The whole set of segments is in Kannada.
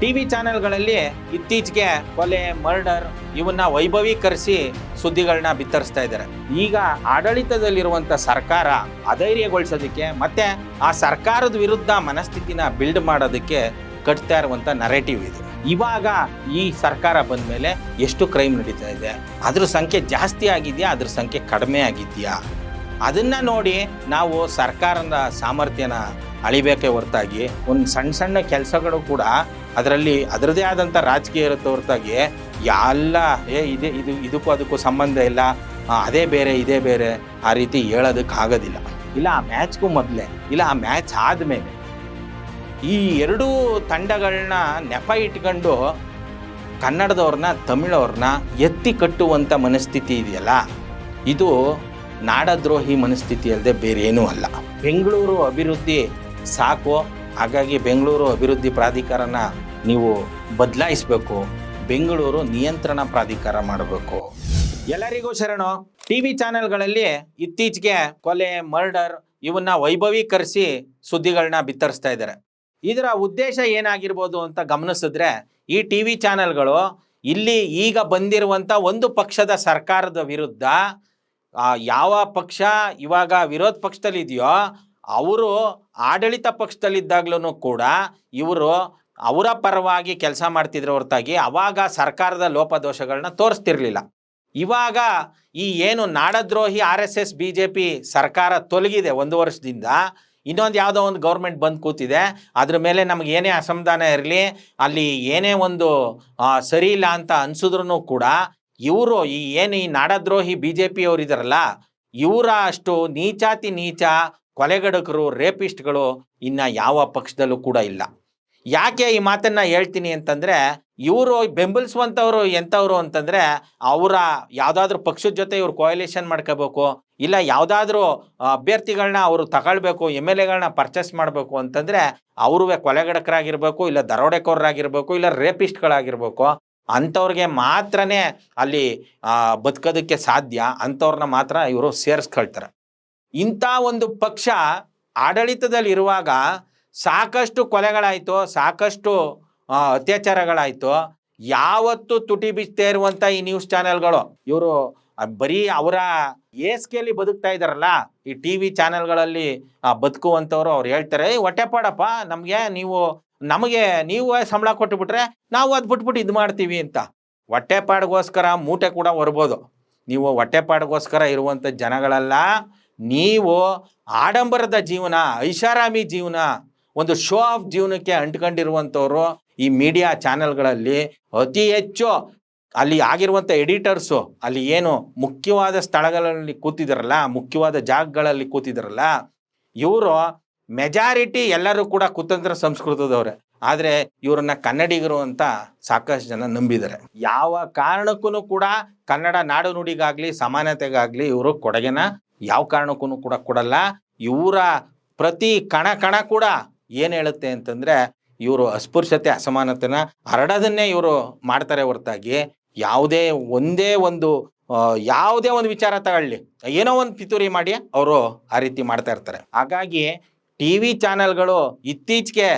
ಟಿವಿ ಚಾನೆಲ್ಗಳಲ್ಲಿ ಇತ್ತೀಚೆಗೆ ಕೊಲೆ, ಮರ್ಡರ್ ಇವನ್ನ ವೈಭವೀಕರಿಸಿ ಸುದ್ದಿಗಳನ್ನ ಬಿತ್ತರಿಸ್ತಾ ಇದ್ದಾರೆ. ಈಗ ಆಡಳಿತದಲ್ಲಿರುವಂತ ಸರ್ಕಾರ ಅಧೈರ್ಯಗೊಳಿಸೋದಕ್ಕೆ ಮತ್ತೆ ಆ ಸರ್ಕಾರದ ವಿರುದ್ಧ ಮನಸ್ಥಿತಿನ ಬಿಲ್ಡ್ ಮಾಡೋದಕ್ಕೆ ಕಟ್ತಾ ಇರುವಂತ ನರೇಟಿವ್ ಇದು. ಇವಾಗ ಈ ಸರ್ಕಾರ ಬಂದ ಮೇಲೆ ಎಷ್ಟು ಕ್ರೈಮ್ ನಡೀತಾ ಇದೆ, ಅದ್ರ ಸಂಖ್ಯೆ ಜಾಸ್ತಿ ಆಗಿದೆಯಾ, ಅದ್ರ ಸಂಖ್ಯೆ ಕಡಿಮೆ ಆಗಿದೆಯಾ, ಅದನ್ನ ನೋಡಿ ನಾವು ಸರ್ಕಾರದ ಸಾಮರ್ಥ್ಯನ ಅಳಿಬೇಕೇ ಹೊರತಾಗಿ ಒಂದು ಸಣ್ಣ ಸಣ್ಣ ಕೆಲಸಗಳು ಕೂಡ ಅದರಲ್ಲಿ ಅದರದೇ ಆದಂಥ ರಾಜಕೀಯ ಇರುತ್ತೆ ಹೊರತಾಗಿ ಎಲ್ಲ ಇದಕ್ಕೂ ಅದಕ್ಕೂ ಸಂಬಂಧ ಇಲ್ಲ, ಅದೇ ಬೇರೆ ಇದೇ ಬೇರೆ ಆ ರೀತಿ ಹೇಳೋದಕ್ಕಾಗೋದಿಲ್ಲ. ಇಲ್ಲ ಆ ಮ್ಯಾಚ್ಗೂ ಮೊದಲೇ, ಇಲ್ಲ ಆ ಮ್ಯಾಚ್ ಆದಮೇಲೆ ಈ ಎರಡೂ ತಂಡಗಳನ್ನ ನೆಪ ಇಟ್ಕೊಂಡು ಕನ್ನಡದವ್ರನ್ನ ತಮಿಳವ್ರನ್ನ ಎತ್ತಿ ಕಟ್ಟುವಂಥ ಮನಸ್ಥಿತಿ ಇದೆಯಲ್ಲ, ಇದು ನಾಡದ್ರೋಹಿ ಮನಸ್ಥಿತಿ ಅಲ್ಲದೆ ಬೇರೆ ಏನೂ ಅಲ್ಲ. ಬೆಂಗಳೂರು ಅಭಿವೃದ್ಧಿ ಸಾಕು, ಹಾಗಾಗಿ ಬೆಂಗಳೂರು ಅಭಿವೃದ್ಧಿ ಪ್ರಾಧಿಕಾರನ ನೀವು ಬದಲಾಯಿಸಬೇಕು, ಬೆಂಗಳೂರು ನಿಯಂತ್ರಣ ಪ್ರಾಧಿಕಾರ ಮಾಡಬೇಕು. ಎಲ್ಲರಿಗೂ ಶರಣು. ಟಿವಿ ಚಾನೆಲ್ಗಳಲ್ಲಿ ಇತ್ತೀಚೆಗೆ ಕೊಲೆ, ಮರ್ಡರ್ ಇವನ್ನ ವೈಭವೀಕರಿಸಿ ಸುದ್ದಿಗಳನ್ನ ಬಿತ್ತರಿಸ್ತಾ ಇದ್ದಾರೆ. ಇದರ ಉದ್ದೇಶ ಏನಾಗಿರ್ಬೋದು ಅಂತ ಗಮನಿಸಿದ್ರೆ, ಈ ಟಿವಿ ಚಾನೆಲ್ಗಳು ಇಲ್ಲಿ ಈಗ ಬಂದಿರುವಂಥ ಒಂದು ಪಕ್ಷದ ಸರ್ಕಾರದ ವಿರುದ್ಧ ಯಾವ ಪಕ್ಷ ಇವಾಗ ವಿರೋಧ ಪಕ್ಷದಲ್ಲಿದೆಯೋ ಅವರು ಆಡಳಿತ ಪಕ್ಷದಲ್ಲಿದ್ದಾಗ್ಲೂ ಕೂಡ ಇವರು ಅವರ ಪರವಾಗಿ ಕೆಲಸ ಮಾಡ್ತಿದ್ರ ಹೊರತಾಗಿ ಅವಾಗ ಸರ್ಕಾರದ ಲೋಪದೋಷಗಳನ್ನ ತೋರಿಸ್ತಿರ್ಲಿಲ್ಲ. ಇವಾಗ ಈ ಏನು ನಾಡದ್ರೋಹಿ RSS BJP ಸರ್ಕಾರ ತೊಲಗಿದೆ 1 ವರ್ಷದಿಂದ, ಇನ್ನೊಂದು ಯಾವುದೋ ಒಂದು ಗೌರ್ಮೆಂಟ್ ಬಂದು ಕೂತಿದೆ, ಅದ್ರ ಮೇಲೆ ನಮ್ಗೆ ಏನೇ ಅಸಮಾಧಾನ ಇರಲಿ, ಅಲ್ಲಿ ಏನೇ ಒಂದು ಸರಿ ಇಲ್ಲ ಅಂತ ಅನ್ಸಿದ್ರು ಕೂಡ ಇವರು ಈ ನಾಡದ್ರೋಹಿ BJP ಅವ್ರು ಇದಾರಲ್ಲ, ಇವರ ಅಷ್ಟು ನೀಚಾತಿ ನೀಚ ಕೊಲೆಗಡಕರು, ರೇಪಿಸ್ಟ್ಗಳು ಇನ್ನು ಯಾವ ಪಕ್ಷದಲ್ಲೂ ಕೂಡ ಇಲ್ಲ. ಯಾಕೆ ಈ ಮಾತನ್ನು ಹೇಳ್ತೀನಿ ಅಂತಂದರೆ, ಇವರು ಬೆಂಬಲಿಸುವಂಥವ್ರು ಎಂಥವ್ರು ಅಂತಂದರೆ, ಅವರ ಯಾವುದಾದ್ರೂ ಪಕ್ಷದ ಜೊತೆ ಇವ್ರು ಕೋಯಲೇಷನ್ ಮಾಡ್ಕೋಬೇಕು, ಇಲ್ಲ ಯಾವುದಾದ್ರೂ ಅಭ್ಯರ್ಥಿಗಳನ್ನ ಅವರು ತಗೊಳ್ಬೇಕು, MLAಗಳನ್ನ ಪರ್ಚೇಸ್ ಮಾಡಬೇಕು ಅಂತಂದರೆ ಅವರು ಕೊಲೆಗಡಕರಾಗಿರ್ಬೇಕು, ಇಲ್ಲ ದರೋಡೆಕೋರರಾಗಿರ್ಬೇಕು, ಇಲ್ಲ ರೇಪಿಸ್ಟ್ಗಳಾಗಿರ್ಬೇಕು. ಅಂಥವ್ರಿಗೆ ಮಾತ್ರನೇ ಅಲ್ಲಿ ಬದುಕೋದಕ್ಕೆ ಸಾಧ್ಯ, ಅಂಥವ್ರನ್ನ ಮಾತ್ರ ಇವರು ಸೇರಿಸ್ಕೊಳ್ತಾರೆ. ಇಂಥ ಒಂದು ಪಕ್ಷ ಆಡಳಿತದಲ್ಲಿರುವಾಗ ಸಾಕಷ್ಟು ಕೊಲೆಗಳಾಯಿತು, ಸಾಕಷ್ಟು ಅತ್ಯಾಚಾರಗಳಾಯಿತು. ಯಾವತ್ತೂ ತುಟಿ ಬಿಚ್ಚದೇ ಇರುವಂಥ ಈ ನ್ಯೂಸ್ ಚಾನೆಲ್ಗಳು ಇವರು ಬರೀ ಅವರ ಏಸ್ಕೆಯಲ್ಲಿ ಬದುಕ್ತಾ ಇದ್ದಾರಲ್ಲ, ಈ ಟಿವಿ ಚಾನೆಲ್ಗಳಲ್ಲಿ ಬದುಕುವಂಥವ್ರು ಅವ್ರು ಹೇಳ್ತಾರೆ, ಹೊಟ್ಟೆಪಾಡಪ್ಪ ನಮಗೆ ನೀವು ಸಂಬಳ ಕೊಟ್ಟುಬಿಟ್ರೆ ನಾವು ಅದು ಬಿಟ್ಬಿಟ್ಟು ಇದು ಮಾಡ್ತೀವಿ ಅಂತ. ಹೊಟ್ಟೆಪಾಡಿಗೋಸ್ಕರ ಮೂಟೆ ಕೂಡ ಹೊರ್ಬೋದು. ನೀವು ಹೊಟ್ಟೆಪಾಡಿಗೋಸ್ಕರ ಇರುವಂಥ ಜನಗಳಲ್ಲ, ನೀವು ಆಡಂಬರದ ಜೀವನ, ಐಷಾರಾಮಿ ಜೀವನ, ಒಂದು ಶೋ ಆಫ್ ಜೀವನಕ್ಕೆ ಅಂಟ್ಕೊಂಡಿರುವಂಥವ್ರು ಈ ಮೀಡಿಯಾ ಚಾನೆಲ್ಗಳಲ್ಲಿ ಅತಿ ಹೆಚ್ಚು ಅಲ್ಲಿ ಆಗಿರುವಂಥ ಎಡಿಟರ್ಸು ಅಲ್ಲಿ ಏನು ಮುಖ್ಯವಾದ ಸ್ಥಳಗಳಲ್ಲಿ ಕೂತಿದ್ದಾರಲ್ಲ, ಮುಖ್ಯವಾದ ಜಾಗಗಳಲ್ಲಿ ಕೂತಿದ್ದಾರಲ್ಲ, ಇವರು ಮೆಜಾರಿಟಿ ಎಲ್ಲರೂ ಕೂಡ ಕುತಂತ್ರ ಸಂಸ್ಕೃತದವ್ರೆ. ಆದರೆ ಇವ್ರನ್ನ ಕನ್ನಡಿಗರು ಅಂತ ಸಾಕಷ್ಟು ಜನ ನಂಬಿದ್ದಾರೆ. ಯಾವ ಕಾರಣಕ್ಕೂ ಕೂಡ ಕನ್ನಡ ನಾಡು ನುಡಿಗಾಗಲಿ ಸಮಾನತೆಗಾಗಲಿ ಇವರು ಕೊಡುಗೆನ ಯಾವ ಕಾರಣಕ್ಕೂ ಕೂಡ ಕೊಡಲ್ಲ. ಇವರ ಪ್ರತಿ ಕಣ ಕೂಡ ಏನು ಹೇಳುತ್ತೆ ಅಂತಂದರೆ, ಇವರು ಅಸ್ಪೃಶ್ಯತೆ ಅಸಮಾನತೆನ ಹರಡೋದನ್ನೇ ಇವರು ಮಾಡ್ತಾರೆ ಹೊರತಾಗಿ ಯಾವುದೇ ಒಂದು ವಿಚಾರ ತಗೊಳ್ಳಿ, ಏನೋ ಒಂದು ಪಿತೂರಿ ಮಾಡಿ ಅವರು ಆ ರೀತಿ ಮಾಡ್ತಾ ಇರ್ತಾರೆ. ಹಾಗಾಗಿ ಟಿವಿ ಚಾನೆಲ್ಗಳು ಇತ್ತೀಚೆಗೆ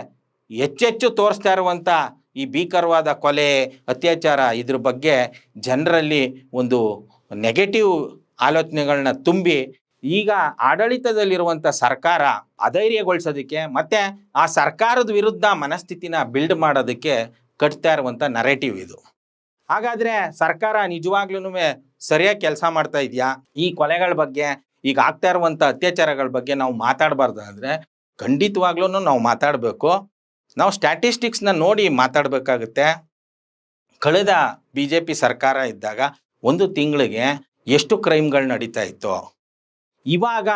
ಹೆಚ್ಚೆಚ್ಚು ತೋರಿಸ್ತಾ ಇರುವಂಥ ಈ ಭೀಕರವಾದ ಕೊಲೆ, ಅತ್ಯಾಚಾರ ಇದ್ರ ಬಗ್ಗೆ ಜನರಲ್ಲಿ ಒಂದು ನೆಗೆಟಿವ್ ಆಲೋಚನೆಗಳನ್ನ ತುಂಬಿ ಈಗ ಆಡಳಿತದಲ್ಲಿರುವಂಥ ಸರ್ಕಾರ ಅಧೈರ್ಯಗೊಳಿಸೋದಕ್ಕೆ ಮತ್ತೆ ಆ ಸರ್ಕಾರದ ವಿರುದ್ಧ ಮನಸ್ಥಿತಿನ ಬಿಲ್ಡ್ ಮಾಡೋದಕ್ಕೆ ಕಟ್ತಾ ಇರುವಂಥ ನರೇಟಿವ್ ಇದು. ಹಾಗಾದರೆ ಸರ್ಕಾರ ನಿಜವಾಗ್ಲೂ ಸರಿಯಾಗಿ ಕೆಲಸ ಮಾಡ್ತಾ ಇದೆಯಾ? ಈ ಕೊಲೆಗಳ ಬಗ್ಗೆ, ಈಗ ಆಗ್ತಾ ಇರುವಂಥ ಅತ್ಯಾಚಾರಗಳ ಬಗ್ಗೆ ನಾವು ಮಾತಾಡಬಾರ್ದು ಅಂದರೆ ಖಂಡಿತವಾಗ್ಲೂ ನಾವು ಮಾತಾಡಬೇಕು. ನಾವು ಸ್ಟ್ಯಾಟಿಸ್ಟಿಕ್ಸ್ನ ನೋಡಿ ಮಾತಾಡಬೇಕಾಗುತ್ತೆ. ಕಳೆದ BJP ಸರ್ಕಾರ ಇದ್ದಾಗ ಒಂದು ತಿಂಗಳಿಗೆ ಎಷ್ಟು ಕ್ರೈಮ್ಗಳು ನಡೀತಾ ಇತ್ತು, ಇವಾಗ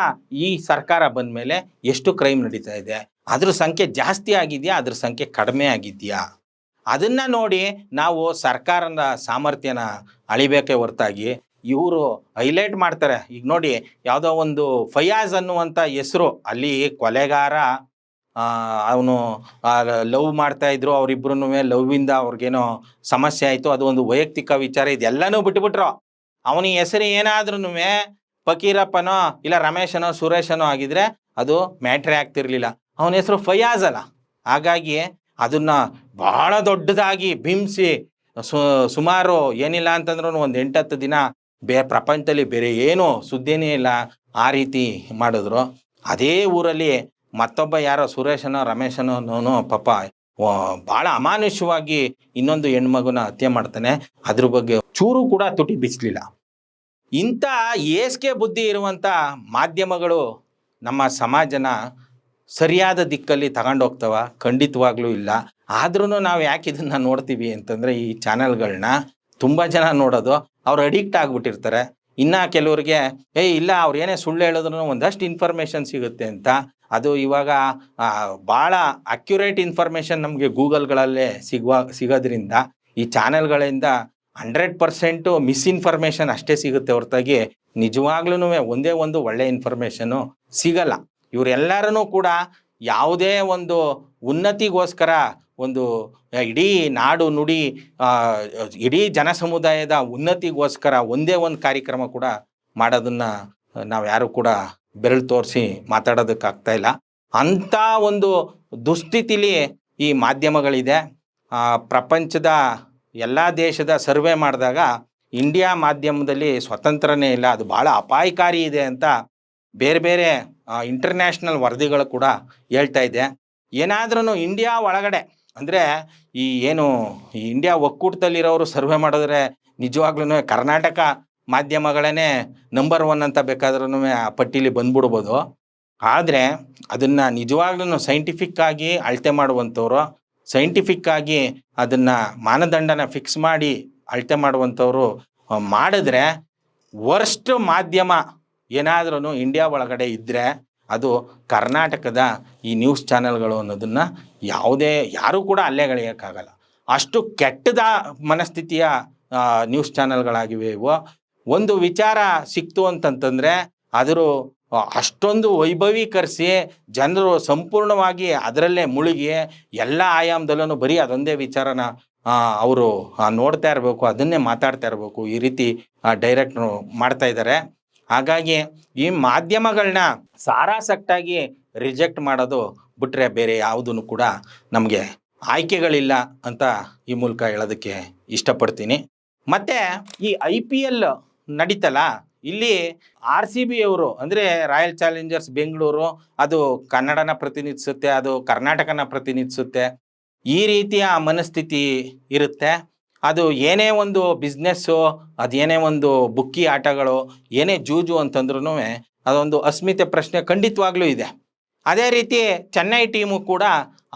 ಈ ಸರ್ಕಾರ ಬಂದ ಮೇಲೆ ಎಷ್ಟು ಕ್ರೈಮ್ ನಡೀತಾ ಇದೆ, ಅದ್ರ ಸಂಖ್ಯೆ ಜಾಸ್ತಿ ಆಗಿದೆಯಾ, ಅದ್ರ ಸಂಖ್ಯೆ ಕಡಿಮೆ ಆಗಿದೆಯಾ, ಅದನ್ನು ನೋಡಿ ನಾವು ಸರ್ಕಾರದ ಸಾಮರ್ಥ್ಯನ ಅಳಿಬೇಕೇ ಹೊರತಾಗಿ ಇವರು ಹೈಲೈಟ್ ಮಾಡ್ತಾರೆ. ಈಗ ನೋಡಿ, ಯಾವುದೋ ಒಂದು ಫಯಾಜ್ ಅನ್ನುವಂಥ ಹೆಸರು, ಅಲ್ಲಿ ಕೊಲೆಗಾರ, ಅವನು ಲವ್ ಮಾಡ್ತಾಯಿದ್ರು, ಅವರಿಬ್ರು ಲವ್ವಿಂದ ಅವ್ರಿಗೇನೋ ಸಮಸ್ಯೆ ಆಯಿತು, ಅದು ಒಂದು ವೈಯಕ್ತಿಕ ವಿಚಾರ, ಇದೆಲ್ಲನೂ ಬಿಟ್ಬಿಟ್ರು. ಅವನಿಗೆ ಹೆಸರು ಏನಾದ್ರೂ ಫಕೀರಪ್ಪನೋ ಇಲ್ಲ ರಮೇಶನೋ ಸುರೇಶನೋ ಆಗಿದ್ರೆ ಅದು ಮ್ಯಾಟ್ರೇ ಆಗ್ತಿರ್ಲಿಲ್ಲ. ಅವನ ಹೆಸರು ಫಯಾಜ್ ಅಲ್ಲ. ಹಾಗಾಗಿ ಅದನ್ನು ಭಾಳ ದೊಡ್ಡದಾಗಿ ಬಿಂಬಿಸಿ ಸುಮಾರು ಏನಿಲ್ಲ ಅಂತಂದ್ರೂ ಒಂದು 8-10 ದಿನ ಪ್ರಪಂಚದಲ್ಲಿ ಬೇರೆ ಏನೂ ಸುದ್ದಿನೇ ಇಲ್ಲ ಆ ರೀತಿ ಮಾಡಿದ್ರು. ಅದೇ ಊರಲ್ಲಿ ಮತ್ತೊಬ್ಬ ಯಾರೋ ಸುರೇಶನೋ ರಮೇಶನೋ ಪಾಪ ಭಾಳ ಅಮಾನುಷವಾಗಿ ಇನ್ನೊಂದು ಹೆಣ್ಮಗುನ ಹತ್ಯೆ ಮಾಡ್ತಾನೆ. ಅದ್ರ ಬಗ್ಗೆ ಚೂರು ಕೂಡ ತುಟಿ ಬಿಚ್ಚಲಿಲ್ಲ. ಇಂಥ ಏಸ್ಕೆ ಬುದ್ಧಿ ಇರುವಂಥ ಮಾಧ್ಯಮಗಳು ನಮ್ಮ ಸಮಾಜನ ಸರಿಯಾದ ದಿಕ್ಕಲ್ಲಿ ತಗೊಂಡೋಗ್ತವ? ಖಂಡಿತವಾಗ್ಲೂ ಇಲ್ಲ. ಆದ್ರೂ ನಾವು ಯಾಕೆ ಇದನ್ನು ನೋಡ್ತೀವಿ ಅಂತಂದರೆ, ಈ ಚಾನಲ್ಗಳನ್ನ ತುಂಬ ಜನ ನೋಡೋದು ಅವ್ರು ಅಡಿಕ್ಟ್ ಆಗಿಬಿಟ್ಟಿರ್ತಾರೆ. ಇನ್ನು ಕೆಲವ್ರಿಗೆ ಇಲ್ಲ ಅವ್ರು ಏನೇ ಸುಳ್ಳು ಹೇಳಿದ್ರು ಒಂದಷ್ಟು ಇನ್ಫಾರ್ಮೇಷನ್ ಸಿಗುತ್ತೆ ಅಂತ. ಅದು ಇವಾಗ ಭಾಳ ಅಕ್ಯುರೇಟ್ ಇನ್ಫಾರ್ಮೇಷನ್ ನಮಗೆ ಗೂಗಲ್ಗಳಲ್ಲೇ ಸಿಗೋದ್ರಿಂದ ಈ ಚಾನೆಲ್ಗಳಿಂದ 100% ಮಿಸ್ಇನ್ಫಾರ್ಮೇಷನ್ ಅಷ್ಟೇ ಸಿಗುತ್ತೆ ಹೊರತಾಗಿ ನಿಜವಾಗ್ಲೂ ಒಂದೇ ಒಂದು ಒಳ್ಳೆ ಇನ್ಫಾರ್ಮೇಷನ್ನು ಸಿಗಲ್ಲ. ಇವರೆಲ್ಲರೂ ಕೂಡ ಯಾವುದೇ ಒಂದು ಉನ್ನತಿಗೋಸ್ಕರ ಒಂದು ಇಡೀ ನಾಡು ನುಡಿ ಇಡೀ ಜನ ಸಮುದಾಯದ ಉನ್ನತಿಗೋಸ್ಕರ ಒಂದೇ ಒಂದು ಕಾರ್ಯಕ್ರಮ ಕೂಡ ಮಾಡೋದನ್ನು ನಾವು ಯಾರು ಕೂಡ ಬೆರಳು ತೋರಿಸಿ ಮಾತಾಡೋದಕ್ಕಾಗ್ತಾ ಇಲ್ಲ. ಅಂಥ ಒಂದು ದುಸ್ಥಿತಿಲಿ ಈ ಮಾಧ್ಯಮಗಳಿದೆ. ಪ್ರಪಂಚದ ಎಲ್ಲ ದೇಶದ ಸರ್ವೆ ಮಾಡಿದಾಗ ಇಂಡಿಯಾ ಮಾಧ್ಯಮದಲ್ಲಿ ಸ್ವತಂತ್ರನೇ ಇಲ್ಲ, ಅದು ಭಾಳ ಅಪಾಯಕಾರಿ ಇದೆ ಅಂತ ಬೇರೆ ಬೇರೆ ಇಂಟರ್ನ್ಯಾಷನಲ್ ವರದಿಗಳು ಕೂಡ ಹೇಳ್ತಾ ಇದೆ. ಏನಾದ್ರೂ ಇಂಡಿಯಾ ಒಳಗಡೆ ಅಂದರೆ ಈ ಇಂಡಿಯಾ ಒಕ್ಕೂಟದಲ್ಲಿರೋರು ಸರ್ವೆ ಮಾಡಿದ್ರೆ ನಿಜವಾಗ್ಲೂ ಕರ್ನಾಟಕ ಮಾಧ್ಯಮಗಳೇ ನಂಬರ್ 1 ಅಂತ ಬೇಕಾದ್ರೂ ಆ ಪಟ್ಟೀಲಿ ಬಂದ್ಬಿಡ್ಬೋದು. ಆದರೆ ಅದನ್ನು ನಿಜವಾಗ್ಲೂ ಸೈಂಟಿಫಿಕ್ಕಾಗಿ ಅಳತೆ ಮಾಡುವಂಥವ್ರು, ಸೈಂಟಿಫಿಕ್ಕಾಗಿ ಅದನ್ನು ಮಾನದಂಡನ ಫಿಕ್ಸ್ ಮಾಡಿ ಅಳತೆ ಮಾಡುವಂಥವ್ರು ಮಾಡಿದ್ರೆ ವರ್ಸ್ಟ್ ಮಾಧ್ಯಮ ಏನಾದ್ರೂ ಇಂಡಿಯಾ ಒಳಗಡೆ ಇದ್ದರೆ ಅದು ಕರ್ನಾಟಕದ ಈ ನ್ಯೂಸ್ ಚಾನೆಲ್ಗಳು ಅನ್ನೋದನ್ನು ಯಾರೂ ಕೂಡ ಅಲ್ಲೆಗೆಳೆಯೋಕ್ಕಾಗಲ್ಲ. ಅಷ್ಟು ಕೆಟ್ಟದ ಮನಸ್ಥಿತಿಯ ನ್ಯೂಸ್ ಚಾನೆಲ್ಗಳಾಗಿವೆ ಇವು. ಒಂದು ವಿಚಾರ ಸಿಕ್ತು ಅಂತಂತಂದರೆ ಅದರ ಅಷ್ಟೊಂದು ವೈಭವೀಕರಿಸಿ ಜನರು ಸಂಪೂರ್ಣವಾಗಿ ಅದರಲ್ಲೇ ಮುಳುಗಿ ಎಲ್ಲ ಆಯಾಮದಲ್ಲೂ ಬರೀ ಅದೊಂದೇ ವಿಚಾರನ ಅವರು ನೋಡ್ತಾ ಇರಬೇಕು, ಅದನ್ನೇ ಮಾತಾಡ್ತಾ ಇರಬೇಕು, ಈ ರೀತಿ ಡೈರೆಕ್ಟ್ರು ಮಾಡ್ತಾ ಇದ್ದಾರೆ. ಹಾಗಾಗಿ ಈ ಮಾಧ್ಯಮಗಳನ್ನ ಸಾರಾಸಟ್ಟಾಗಿ ರಿಜೆಕ್ಟ್ ಮಾಡೋದು ಬಿಟ್ಟರೆ ಬೇರೆ ಯಾವುದೂ ಕೂಡ ನಮಗೆ ಆಯ್ಕೆಗಳಿಲ್ಲ ಅಂತ ಈ ಮೂಲಕ ಹೇಳೋದಕ್ಕೆ ಇಷ್ಟಪಡ್ತೀನಿ. ಮತ್ತು ಈ IPL ನಡೀತಲ್ಲ, ಇಲ್ಲಿ RCB ಅವರು ಅಂದರೆ ರಾಯಲ್ ಚಾಲೆಂಜರ್ಸ್ ಬೆಂಗಳೂರು, ಅದು ಕನ್ನಡನ ಪ್ರತಿನಿಧಿಸುತ್ತೆ, ಅದು ಕರ್ನಾಟಕನ ಪ್ರತಿನಿಧಿಸುತ್ತೆ. ಈ ರೀತಿಯ ಮನಸ್ಥಿತಿ ಇರುತ್ತೆ. ಅದು ಏನೇ ಒಂದು ಬಿಸ್ನೆಸ್ಸು, ಅದೇನೇ ಒಂದು ಬುಕ್ಕಿ ಆಟಗಳು, ಏನೇ ಜೂಜು ಅಂತಂದ್ರೂ ಅದೊಂದು ಅಸ್ಮಿತೆ ಪ್ರಶ್ನೆ ಖಂಡಿತವಾಗ್ಲೂ ಇದೆ. ಅದೇ ರೀತಿ ಚೆನ್ನೈ ಟೀಮು ಕೂಡ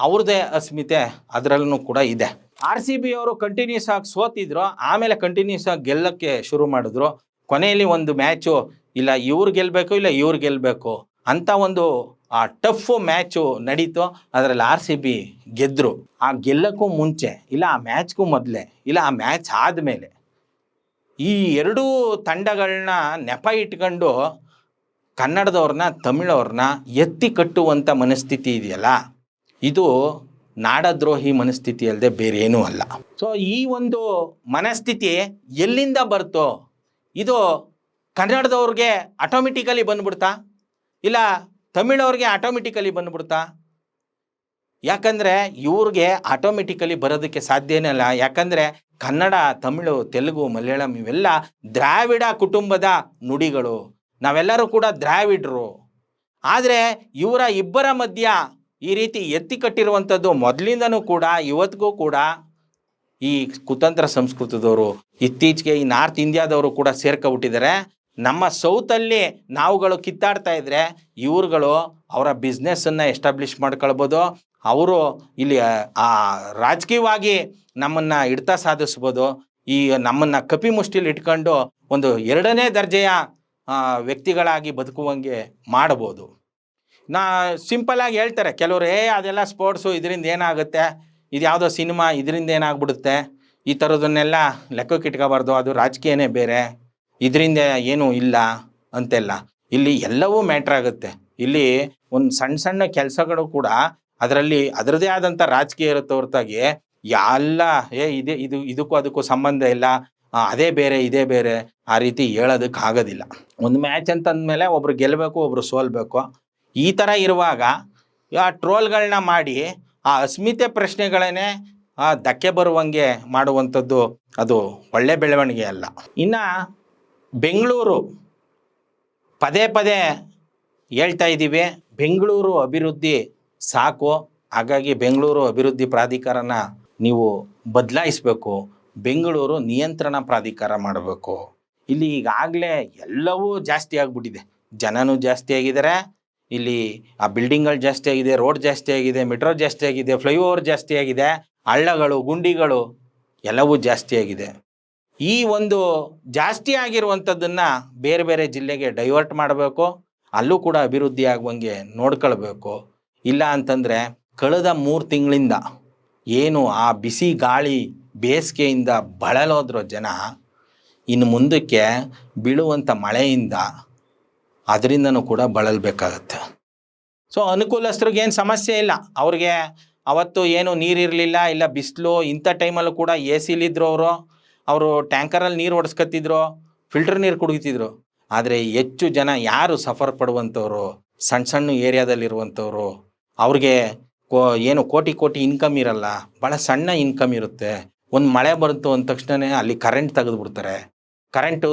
ಅವ್ರದ್ದೇ ಅಸ್ಮಿತೆ ಅದರಲ್ಲೂ ಕೂಡ ಇದೆ. RCB ಅವರು ಕಂಟಿನ್ಯೂಸ್ ಆಗಿ ಸೋತಿದ್ರು, ಆಮೇಲೆ ಕಂಟಿನ್ಯೂಸ್ ಆಗಿ ಗೆಲ್ಲಕ್ಕೆ ಶುರು ಮಾಡಿದ್ರು. ಕೊನೆಯಲ್ಲಿ ಒಂದು ಮ್ಯಾಚು ಇಲ್ಲ ಇವ್ರು ಗೆಲ್ಲಬೇಕು ಇಲ್ಲ ಇವ್ರು ಗೆಲ್ಲಬೇಕು ಅಂತ ಒಂದು ಟಫ್ ಮ್ಯಾಚು ನಡೀತು. ಅದರಲ್ಲಿ RCB ಗೆದ್ದರು. ಆ ಗೆಲ್ಲಕ್ಕೂ ಮುಂಚೆ ಇಲ್ಲ ಆ ಮ್ಯಾಚ್ಗೂ ಮೊದಲೇ ಇಲ್ಲ ಆ ಮ್ಯಾಚ್ ಆದಮೇಲೆ ಈ ಎರಡೂ ತಂಡಗಳನ್ನ ನೆಪ ಇಟ್ಕೊಂಡು ಕನ್ನಡದವ್ರನ್ನ ತಮಿಳವ್ರನ್ನ ಎತ್ತಿ ಕಟ್ಟುವಂಥ ಮನಸ್ಥಿತಿ ಇದೆಯಲ್ಲ, ಇದು ನಾಡದ್ರೋಹಿ ಮನಸ್ಥಿತಿ ಅಲ್ಲದೆ ಬೇರೆ ಏನೂ ಅಲ್ಲ. ಸೊ ಈ ಒಂದು ಮನಸ್ಥಿತಿ ಎಲ್ಲಿಂದ ಬರ್ತೋ? ಇದು ಕನ್ನಡದವ್ರಿಗೆ ಆಟೋಮೆಟಿಕಲಿ ಬಂದ್ಬಿಡ್ತಾ ಇಲ್ಲ ತಮಿಳವ್ರಿಗೆ ಆಟೋಮೆಟಿಕಲಿ ಬಂದ್ಬಿಡ್ತಾ? ಯಾಕಂದರೆ ಇವ್ರಿಗೆ ಆಟೋಮೆಟಿಕಲಿ ಬರೋದಕ್ಕೆ ಸಾಧ್ಯನೇ ಇಲ್ಲ. ಯಾಕಂದರೆ ಕನ್ನಡ, ತಮಿಳು, ತೆಲುಗು, ಮಲಯಾಳಂ ಇವೆಲ್ಲ ದ್ರಾವಿಡ ಕುಟುಂಬದ ನುಡಿಗಳು. ನಾವೆಲ್ಲರೂ ಕೂಡ ದ್ರಾವಿಡರು. ಆದರೆ ಇವರ ಇಬ್ಬರ ಮಧ್ಯ ಈ ರೀತಿ ಎತ್ತಿ ಕಟ್ಟಿರುವಂಥದ್ದು ಮೊದಲಿಂದನೂ ಕೂಡ ಇವತ್ತಿಗೂ ಕೂಡ ಈ ಕುತಂತ್ರ ಸಂಸ್ಕೃತದವರು, ಇತ್ತೀಚೆಗೆ ಈ ನಾರ್ತ್ ಇಂಡಿಯಾದವರು ಕೂಡ ಸೇರ್ಕೊಬಿಟ್ಟಿದ್ದಾರೆ. ನಮ್ಮ ಸೌತಲ್ಲಿ ನಾವುಗಳು ಕಿತ್ತಾಡ್ತಾ ಇದ್ರೆ ಇವ್ರುಗಳು ಅವರ ಬಿಸ್ನೆಸ್ಸನ್ನು ಎಸ್ಟಾಬ್ಲಿಷ್ ಮಾಡ್ಕೊಳ್ಬೋದು. ಅವರು ಇಲ್ಲಿ ರಾಜಕೀಯವಾಗಿ ನಮ್ಮನ್ನು ಹಿಡಿತ ಸಾಧಿಸ್ಬೋದು. ಈ ನಮ್ಮನ್ನು ಕಪಿ ಮುಷ್ಟಿಲಿ ಇಟ್ಕೊಂಡು ಒಂದು 2ನೇ ದರ್ಜೆಯ ವ್ಯಕ್ತಿಗಳಾಗಿ ಬದುಕುವಂಗೆ ಮಾಡ್ಬೋದು. ಸಿಂಪಲ್ಲಾಗಿ ಹೇಳ್ತಾರೆ ಕೆಲವರು, ಅದೆಲ್ಲ ಸ್ಪೋರ್ಟ್ಸು, ಇದರಿಂದ ಏನಾಗುತ್ತೆ, ಇದು ಯಾವುದೋ ಸಿನಿಮಾ, ಇದರಿಂದ ಏನಾಗ್ಬಿಡುತ್ತೆ, ಈ ಥರದನ್ನೆಲ್ಲ ಲೆಕ್ಕಕ್ಕೆ ಇಟ್ಕೋಬಾರ್ದು, ಅದು ರಾಜಕೀಯನೇ ಬೇರೆ, ಇದರಿಂದ ಏನೂ ಇಲ್ಲ ಅಂತೆಲ್ಲ. ಇಲ್ಲಿ ಎಲ್ಲವೂ ಮ್ಯಾಟ್ರ್ ಆಗುತ್ತೆ. ಇಲ್ಲಿ ಒಂದು ಸಣ್ಣ ಸಣ್ಣ ಕೆಲಸಗಳು ಕೂಡ ಅದರಲ್ಲಿ ಅದರದೇ ಆದಂಥ ರಾಜಕೀಯ ಇರುತ್ತೆ ಹೊರತಾಗಿ ಎಲ್ಲ ಇದಕ್ಕೂ ಅದಕ್ಕೂ ಸಂಬಂಧ ಇಲ್ಲ, ಅದೇ ಬೇರೆ ಇದೇ ಬೇರೆ ಆ ರೀತಿ ಹೇಳೋದಕ್ಕೆ ಆಗೋದಿಲ್ಲ. ಒಂದು ಮ್ಯಾಚ್ ಅಂತಂದಮೇಲೆ ಒಬ್ರು ಗೆಲ್ಲಬೇಕು, ಒಬ್ರು ಸೋಲ್ಬೇಕು. ಈ ಥರ ಇರುವಾಗ ಆ ಟ್ರೋಲ್ಗಳನ್ನ ಮಾಡಿ ಆ ಅಸ್ಮಿತೆ ಪ್ರಶ್ನೆಗಳನ್ನೇ ಧಕ್ಕೆ ಬರುವಂಗೆ ಮಾಡುವಂಥದ್ದು ಅದು ಒಳ್ಳೆ ಬೆಳವಣಿಗೆ ಅಲ್ಲ. ಇನ್ನು ಬೆಂಗಳೂರು ಪದೇ ಪದೇ ಹೇಳ್ತಾ ಇದ್ದೀವಿ, ಬೆಂಗಳೂರು ಅಭಿವೃದ್ಧಿ ಸಾಕು. ಹಾಗಾಗಿ ಬೆಂಗಳೂರು ಅಭಿವೃದ್ಧಿ ಪ್ರಾಧಿಕಾರನ ನೀವು ಬದಲಾಯಿಸಬೇಕು, ಬೆಂಗಳೂರು ನಿಯಂತ್ರಣ ಪ್ರಾಧಿಕಾರ ಮಾಡಬೇಕು. ಇಲ್ಲಿ ಈಗಾಗಲೇ ಎಲ್ಲವೂ ಜಾಸ್ತಿ ಆಗಿಬಿಟ್ಟಿದೆ, ಜನನೂ ಜಾಸ್ತಿ ಆಗಿದ್ದಾರೆ, ಇಲ್ಲಿ ಆ ಬಿಲ್ಡಿಂಗ್ಗಳು ಜಾಸ್ತಿ ಆಗಿದೆ, ರೋಡ್ ಜಾಸ್ತಿ ಆಗಿದೆ, ಮೆಟ್ರೋ ಜಾಸ್ತಿ ಆಗಿದೆ, ಫ್ಲೈಓವರ್ ಜಾಸ್ತಿ ಆಗಿದೆ, ಹಳ್ಳಗಳು ಗುಂಡಿಗಳು ಎಲ್ಲವೂ ಜಾಸ್ತಿ ಆಗಿದೆ. ಈ ಒಂದು ಜಾಸ್ತಿ ಆಗಿರುವಂಥದ್ದನ್ನು ಬೇರೆ ಬೇರೆ ಜಿಲ್ಲೆಗೆ ಡೈವರ್ಟ್ ಮಾಡಬೇಕು, ಅಲ್ಲೂ ಕೂಡ ಅಭಿವೃದ್ಧಿ ಆಗುವಂಗೆ ನೋಡ್ಕೊಳ್ಬೇಕು. ಇಲ್ಲ ಅಂತಂದರೆ ಕಳೆದ 3 ತಿಂಗಳಿಂದ ಏನು ಆ ಬಿಸಿ ಗಾಳಿ ಬೇಸಿಗೆಯಿಂದ ಬಳಲೋದ್ರು ಜನ, ಇನ್ನು ಮುಂದಕ್ಕೆ ಬೀಳುವಂಥ ಮಳೆಯಿಂದ ಅದರಿಂದನೂ ಕೂಡ ಬಳಲಬೇಕಾಗತ್ತೆ. ಸೊ ಅನುಕೂಲಸ್ಥರಿಗೆ ಏನು ಸಮಸ್ಯೆ ಇಲ್ಲ, ಅವ್ರಿಗೆ ಅವತ್ತು ಏನು ನೀರಿರಲಿಲ್ಲ, ಇಲ್ಲ ಬಿಸಿಲು, ಇಂಥ ಟೈಮಲ್ಲೂ ಕೂಡ ಎ ಸಿಲಿದ್ರು ಅವರು ಟ್ಯಾಂಕರಲ್ಲಿ ನೀರು ಹೊಡೆಸ್ಕೊತಿದ್ರು, ಫಿಲ್ಟರ್ ನೀರು ಕುಡಿತಿದ್ರು. ಆದರೆ ಹೆಚ್ಚು ಜನ ಯಾರು ಸಫರ್ ಪಡುವಂಥವ್ರು, ಸಣ್ಣ ಸಣ್ಣ ಏರಿಯಾದಲ್ಲಿರುವಂಥವ್ರು, ಅವ್ರಿಗೆ ಏನು ಕೋಟಿ ಇನ್ಕಮ್ ಇರಲ್ಲ, ಭಾಳ ಸಣ್ಣ ಇನ್ಕಮ್ ಇರುತ್ತೆ. ಒಂದು ಮಳೆ ಬಂತು ಅಂದ ತಕ್ಷಣ ಅಲ್ಲಿ ಕರೆಂಟ್ ತೆಗೆದುಬಿಡ್ತಾರೆ. ಕರೆಂಟು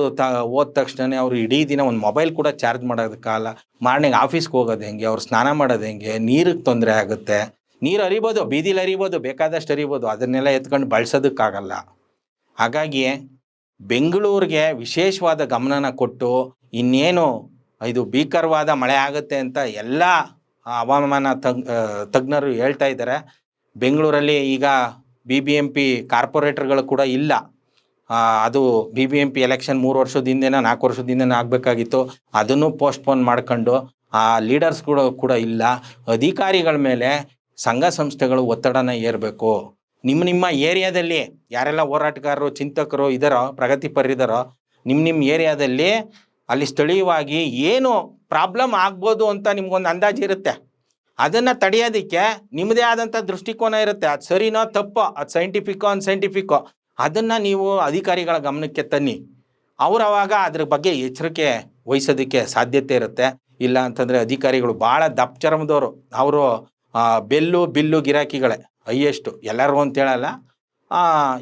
ಹೋದ ತಕ್ಷಣ ಅವರು ಇಡೀ ದಿನ ಒಂದು ಮೊಬೈಲ್ ಕೂಡ ಚಾರ್ಜ್ ಮಾಡೋದಕ್ಕಾಗಲ್ಲ. ಮಾರ್ನಿಂಗ್ ಆಫೀಸ್ಗೆ ಹೋಗೋದು ಹೆಂಗೆ, ಅವ್ರು ಸ್ನಾನ ಮಾಡೋದು ಹೆಂಗೆ, ನೀರಿಗೆ ತೊಂದರೆ ಆಗುತ್ತೆ. ನೀರು ಹರಿಬೋದು, ಬೀದಿಲಿ ಹರಿಬೋದು, ಬೇಕಾದಷ್ಟು ಹರಿಬೋದು, ಅದನ್ನೆಲ್ಲ ಎತ್ಕೊಂಡು ಬಳಸೋದಕ್ಕಾಗಲ್ಲ. ಹಾಗಾಗಿ ಬೆಂಗಳೂರಿಗೆ ವಿಶೇಷವಾದ ಗಮನನ ಕೊಟ್ಟು, ಇನ್ನೇನು ಇದು ಭೀಕರವಾದ ಮಳೆ ಆಗುತ್ತೆ ಅಂತ ಎಲ್ಲ ಹವಾಮಾನ ತಜ್ಞರು ಹೇಳ್ತಾ ಇದ್ದಾರೆ. ಬೆಂಗಳೂರಲ್ಲಿ ಈಗ BBMP ಕಾರ್ಪೊರೇಟರ್ಗಳು ಕೂಡ ಇಲ್ಲ. ಅದು BBMP ಎಲೆಕ್ಷನ್ 3 ವರ್ಷದ 4 ವರ್ಷದ ಆಗಬೇಕಾಗಿತ್ತು, ಅದನ್ನು ಪೋಸ್ಟ್ಪೋನ್ ಮಾಡ್ಕೊಂಡು ಆ ಲೀಡರ್ಸ್ಗಳು ಕೂಡ ಇಲ್ಲ. ಅಧಿಕಾರಿಗಳ ಮೇಲೆ ಸಂಘ ಸಂಸ್ಥೆಗಳು ಒತ್ತಡನ ಏರಬೇಕು. ನಿಮ್ಮ ಏರಿಯಾದಲ್ಲಿ ಯಾರೆಲ್ಲ ಹೋರಾಟಗಾರರು, ಚಿಂತಕರು ಇದ್ದಾರೋ, ಪ್ರಗತಿಪರರಿದ್ದಾರೋ, ನಿಮ್ಮ ಏರಿಯಾದಲ್ಲಿ ಅಲ್ಲಿ ಸ್ಥಳೀಯವಾಗಿ ಏನು ಪ್ರಾಬ್ಲಮ್ ಆಗ್ಬೋದು ಅಂತ ನಿಮ್ಗೊಂದು ಅಂದಾಜು ಇರುತ್ತೆ. ಅದನ್ನು ತಡೆಯೋದಕ್ಕೆ ನಿಮ್ಮದೇ ಆದಂಥ ದೃಷ್ಟಿಕೋನ ಇರುತ್ತೆ. ಅದು ಸರಿನೋ ತಪ್ಪೋ, ಅದು ಸೈಂಟಿಫಿಕ್ಕೋ ಅನ್ಸೈಂಟಿಫಿಕ್ಕೋ, ಅದನ್ನು ನೀವು ಅಧಿಕಾರಿಗಳ ಗಮನಕ್ಕೆ ತನ್ನಿ. ಅವಾಗ ಅದ್ರ ಬಗ್ಗೆ ಎಚ್ಚರಿಕೆ ವಹಿಸೋದಕ್ಕೆ ಸಾಧ್ಯತೆ ಇರುತ್ತೆ. ಇಲ್ಲ ಅಂತಂದರೆ ಅಧಿಕಾರಿಗಳು ಭಾಳ ದಪ್ಪಚರ್ಮದವರು, ಅವರು ಬಿಲ್ಲು ಗಿರಾಕಿಗಳೇ ಹೈಯೆಸ್ಟು, ಎಲ್ಲರೂ ಅಂತ ಹೇಳಲ್ಲ.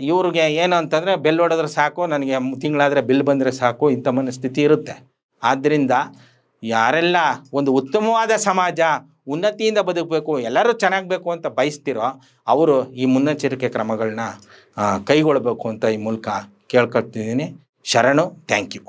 ಇವ್ರಿಗೆ ಏನು ಅಂತಂದರೆ ಬೆಲ್ ಹೊಡೆದ್ರೆ ಸಾಕು, ನನಗೆ ತಿಂಗಳಾದರೆ ಬಿಲ್ ಬಂದರೆ ಸಾಕು, ಇಂಥ ಮನಸ್ಥಿತಿ ಇರುತ್ತೆ. ಆದ್ದರಿಂದ ಯಾರೆಲ್ಲ ಒಂದು ಉತ್ತಮವಾದ ಸಮಾಜ, ಉನ್ನತಿಯಿಂದ ಬದುಕಬೇಕು, ಎಲ್ಲರೂ ಚೆನ್ನಾಗಬೇಕು ಅಂತ ಬಯಸ್ತಿರೋ ಅವರು ಈ ಮುನ್ನೆಚ್ಚರಿಕೆ ಕ್ರಮಗಳನ್ನ ಕೈಗೊಳ್ಳಬೇಕು ಅಂತ ಈ ಮೂಲಕ ಕೇಳ್ಕೊಳ್ತಿದ್ದೀನಿ. ಶರಣು. Thank you.